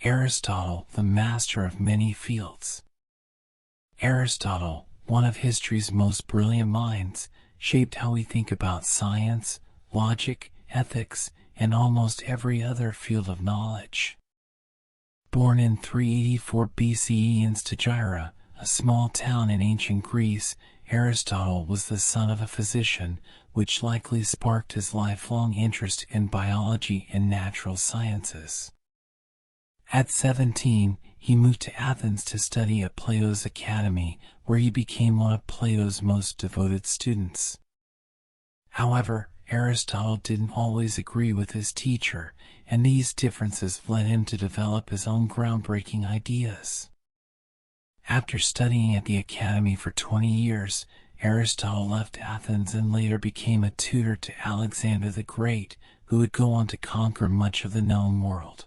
Aristotle, the master of many fields. Aristotle, one of history's most brilliant minds, shaped how we think about science, logic, ethics, and almost every other field of knowledge. Born in 384 BCE in Stagira, a small town in ancient Greece, Aristotle was the son of a physician, which likely sparked his lifelong interest in biology and natural sciences. At 17, he moved to Athens to study at Plato's academy, where he became one of Plato's most devoted students. However, Aristotle didn't always agree with his teacher, and these differences led him to develop his own groundbreaking ideas. After studying at the academy for 20 years, Aristotle left Athens and later became a tutor to Alexander the Great, who would go on to conquer much of the known world.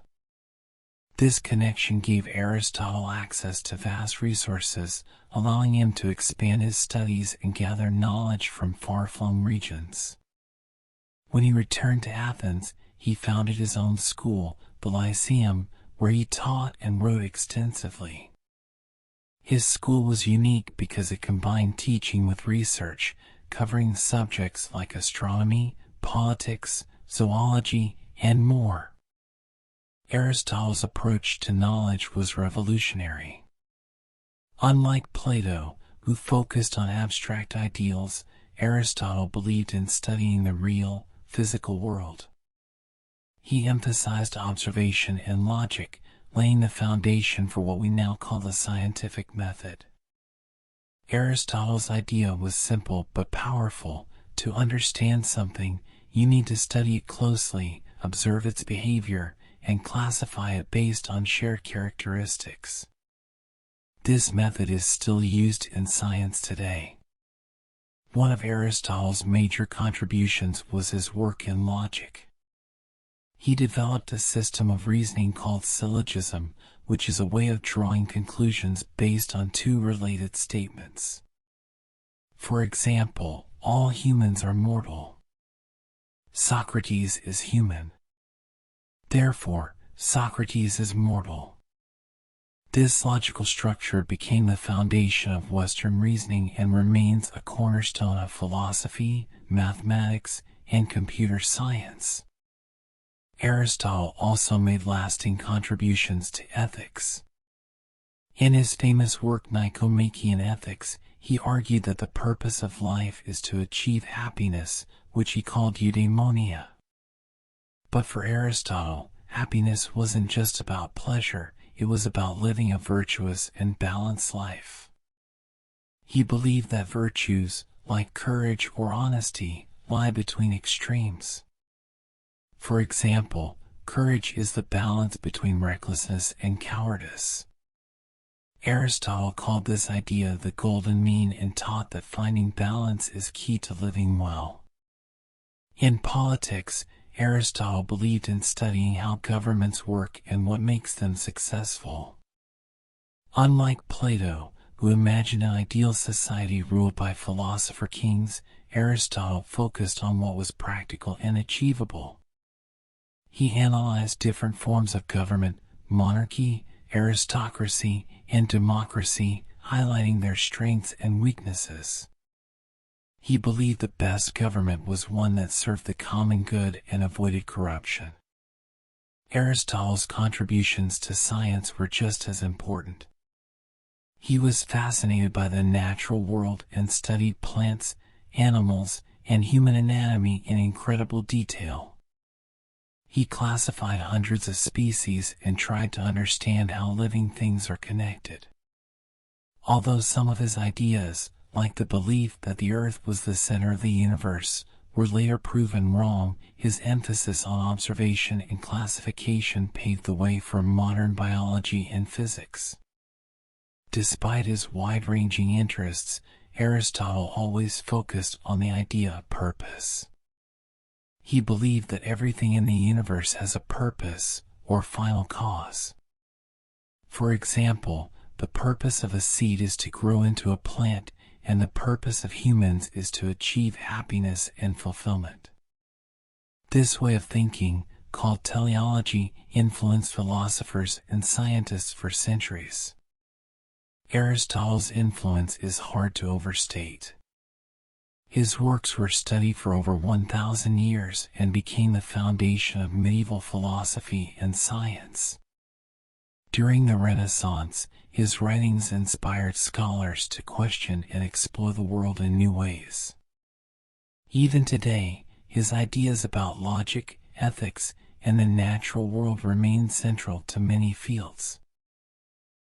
This connection gave Aristotle access to vast resources, allowing him to expand his studies and gather knowledge from far-flung regions. When he returned to Athens, he founded his own school, the Lyceum, where he taught and wrote extensively. His school was unique because it combined teaching with research, covering subjects like astronomy, politics, zoology, and more. Aristotle's approach to knowledge was revolutionary. Unlike Plato, who focused on abstract ideals, Aristotle believed in studying the real, physical world. He emphasized observation and logic, laying the foundation for what we now call the scientific method. Aristotle's idea was simple but powerful. To understand something, you need to study it closely, observe its behavior, and classify it based on shared characteristics. This method is still used in science today. One of Aristotle's major contributions was his work in logic. He developed a system of reasoning called syllogism, which is a way of drawing conclusions based on two related statements. For example, all humans are mortal. Socrates is human. Therefore, Socrates is mortal. This logical structure became the foundation of Western reasoning and remains a cornerstone of philosophy, mathematics, and computer science. Aristotle also made lasting contributions to ethics. In his famous work Nicomachean Ethics, he argued that the purpose of life is to achieve happiness, which he called eudaimonia. But for Aristotle, happiness wasn't just about pleasure, it was about living a virtuous and balanced life. He believed that virtues, like courage or honesty, lie between extremes. For example, courage is the balance between recklessness and cowardice. Aristotle called this idea the golden mean and taught that finding balance is key to living well. In politics, Aristotle believed in studying how governments work and what makes them successful. Unlike Plato, who imagined an ideal society ruled by philosopher kings, Aristotle focused on what was practical and achievable. He analyzed different forms of government, monarchy, aristocracy, and democracy, highlighting their strengths and weaknesses. He believed the best government was one that served the common good and avoided corruption. Aristotle's contributions to science were just as important. He was fascinated by the natural world and studied plants, animals, and human anatomy in incredible detail. He classified hundreds of species and tried to understand how living things are connected. Although some of his ideas, like the belief that the Earth was the center of the universe, were later proven wrong, his emphasis on observation and classification paved the way for modern biology and physics. Despite his wide-ranging interests, Aristotle always focused on the idea of purpose. He believed that everything in the universe has a purpose, or final cause. For example, the purpose of a seed is to grow into a plant, and the purpose of humans is to achieve happiness and fulfillment. This way of thinking, called Teleology, influenced philosophers and scientists for centuries. Aristotle's influence is hard to overstate. His works were studied for over 1,000 years and became the foundation of medieval philosophy and science. During the Renaissance, his writings inspired scholars to question and explore the world in new ways. Even today, his ideas about logic, ethics, and the natural world remain central to many fields.